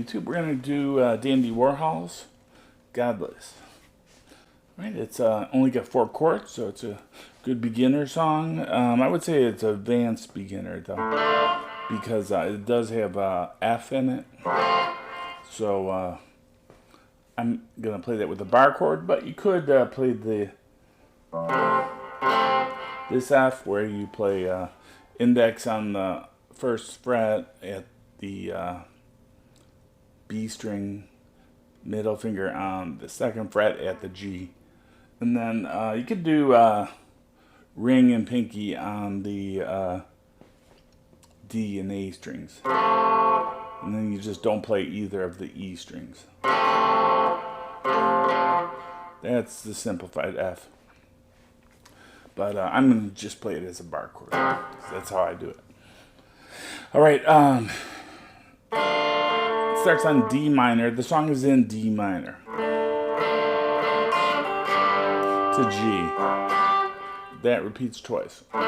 YouTube, we're going to do Dandy Warhals Godless. Right, it's only got 4 chords, so it's a good beginner song. I would say it's advanced beginner though, because it does have F in it. So I'm gonna play that with the bar chord, but you could play this F where you play index on the first fret at the B string, middle finger on the second fret at the G. And then you could do ring and pinky on the D and A strings. And then you just don't play either of the E strings. That's the simplified F. But I'm going to just play it as a bar chord. So that's how I do it. Alright, it starts on D minor. The song is in D minor to G. That repeats twice. Hey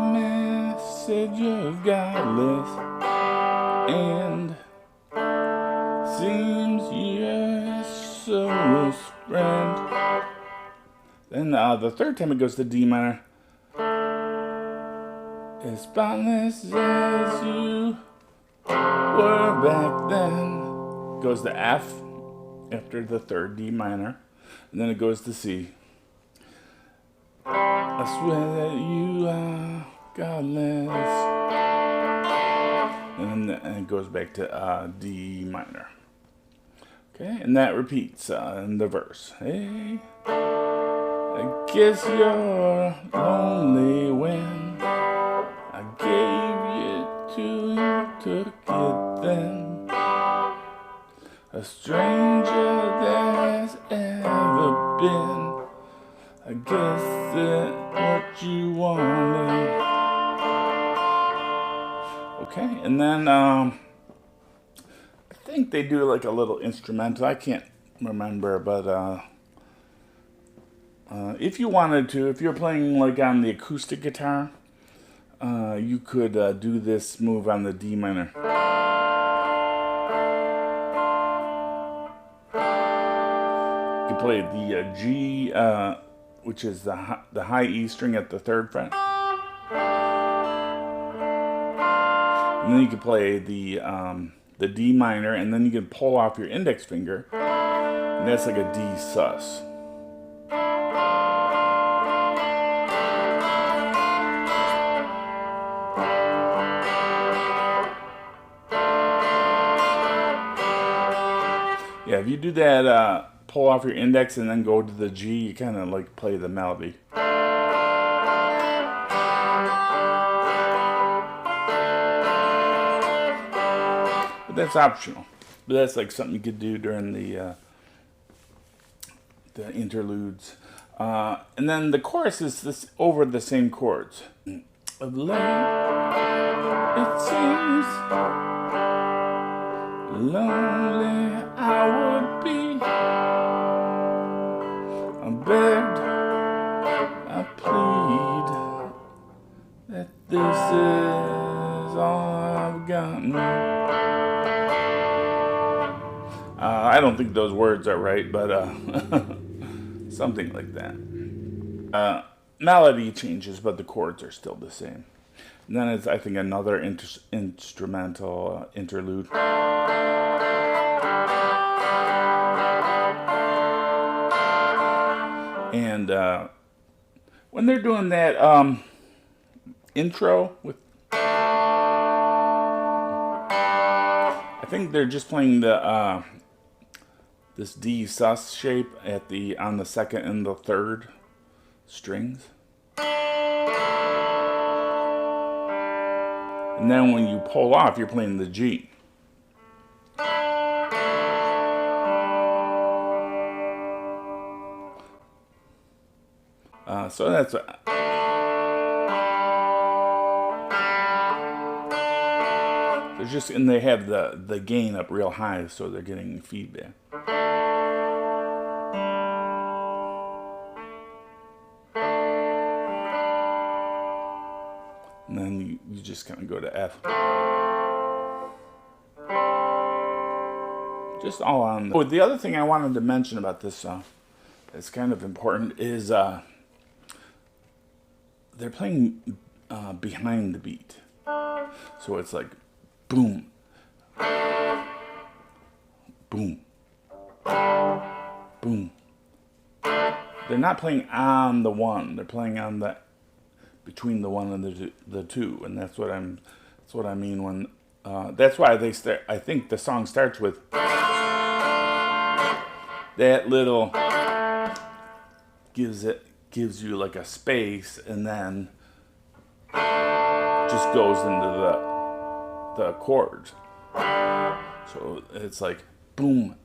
man, said you're godless, and seems you're a soulless friend. Then the third time it goes to D minor. As spotless as you were back then. Goes to F after the third D minor, and then it goes to C. I swear that you are godless. And then it goes back to D minor. Okay, and that repeats in the verse. Hey, I guess you're lonely when I gave you to you, took it then. A stranger there's ever been. I guess that's what you wanted. Okay, and then I think they do like a little instrumental. I can't remember, but if you wanted to, if you're playing like on the acoustic guitar, you could do this move on the D minor. You could play the G, which is the high E string at the third fret. And then you can play the D minor, and then you can pull off your index finger, and that's like a D sus. Yeah, if you do that, pull off your index and then go to the G, you kind of like play the melody. But that's optional. But that's like something you could do during the interludes. And then the chorus is this over the same chords. Of late, it seems lonely I would be. I begged, I plead that this is all I've gotten. I don't think those words are right, but something like that. Melody changes, but the chords are still the same. And then it's, I think, another instrumental interlude. And when they're doing that intro with, I think they're just playing the this D sus shape at the on the second and the third strings. And then when you pull off, you're playing the G. So that's they're just, and they have the gain up real high, so they're getting feedback. And then you just kind of go to F. Just all on the... Oh, the other thing I wanted to mention about this song that's kind of important is they're playing behind the beat. So it's like boom, boom, boom. They're not playing on the one. They're playing on the between the one and the two, and that's what I mean when. That's why they start. I think the song starts with that little gives you like a space, and then just goes into the chords. So it's like boom,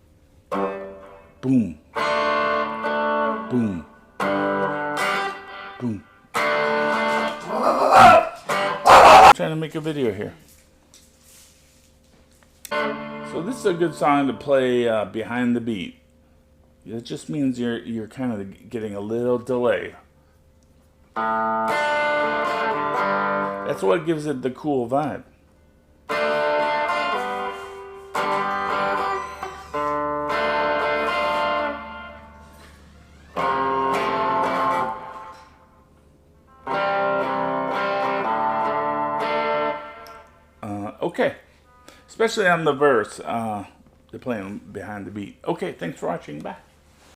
boom, boom, boom. I'm trying to make a video here. So this is a good song to play behind the beat. It just means you're kind of getting a little delay. That's what gives it the cool vibe. Okay, especially on the verse, they're playing behind the beat. Okay, thanks for watching. Bye.